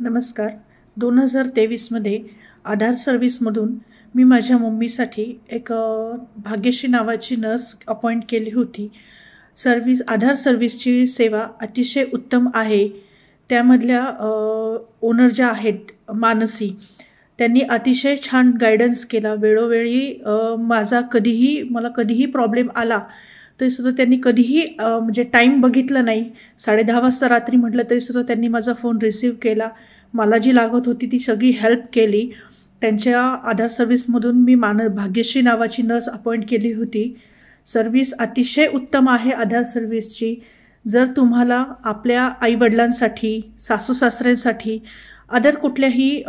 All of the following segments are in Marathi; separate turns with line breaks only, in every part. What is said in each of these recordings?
नमस्कार. 2023मध्ये आधार सर्व्हिसमधून मी माझ्या मम्मीसाठी एक भाग्यश्री नावाची नर्स अपॉइंट केली होती. आधार सर्व्हिसची सेवा अतिशय उत्तम आहे. त्यामधल्या ओनर ज्या आहेत मानसी, त्यांनी अतिशय छान गायडन्स केला. वेळोवेळी मला कधीही प्रॉब्लेम आला तरीसुद्धा त्यांनी कधीही म्हणजे टाईम बघितला नाही. 10:30 वाजता रात्री म्हटलं तरीसुद्धा त्यांनी माझा फोन रिसीव्ह केला. मला जी लागत होती ती सगळी हेल्प केली. त्यांच्या आधार सर्व्हिसमधून मी भाग्यश्री नावाची नर्स अपॉइंट केली होती. सर्व्हिस अतिशय उत्तम आहे आधार सर्व्हिसची. जर तुम्हाला आपल्या आईवडिलांसाठी, सासू सासऱ्यांसाठी, अदर कुठल्याही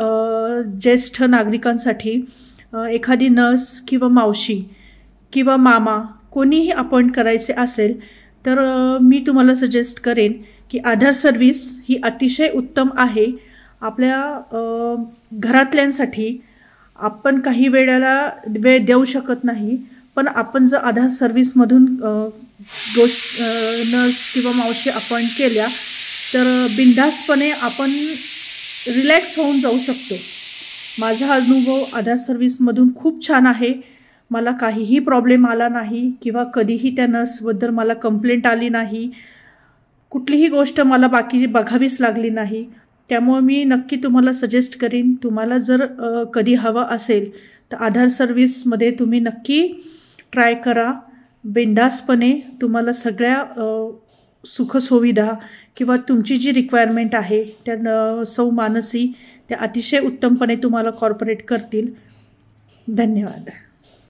ज्येष्ठ नागरिकांसाठी एखादी नर्स किंवा मावशी किंवा मामा कोणीही अपॉइंट करायचे असेल तर मी तुम्हाला सजेस्ट करेन की आधार सर्व्हिस ही अतिशय उत्तम आहे. आपल्या घरातल्यांसाठी आपण काही वेळेला वेळ देऊ शकत नाही, पण आपण जर आधार सर्व्हिसमधून नर्स किंवा मावशी अपॉइंट केल्या तर बिनधास्तपणे आपण रिलॅक्स होऊन जाऊ शकतो. माझा अनुभव आधार सर्व्हिसमधून खूप छान आहे. मला काहीही प्रॉब्लेम आला नाही किंवा कधीही त्या नर्सबद्दल मला कंप्लेंट आली नाही. कुठलीही गोष्ट मला बाकी बघावीच लागली नाही. त्यामुळे मी नक्की तुम्हाला सजेस्ट करीन, तुम्हाला जर कधी हवं असेल तर आधार सर्व्हिसमध्ये तुम्ही नक्की ट्राय करा. बिनधास्तपणे तुम्हाला सगळ्या सुखसुविधा किंवा तुमची जी रिक्वायरमेंट आहे त्या सौ मानसी त्या अतिशय उत्तमपणे तुम्हाला कॉर्पोरेट करतील. धन्यवाद.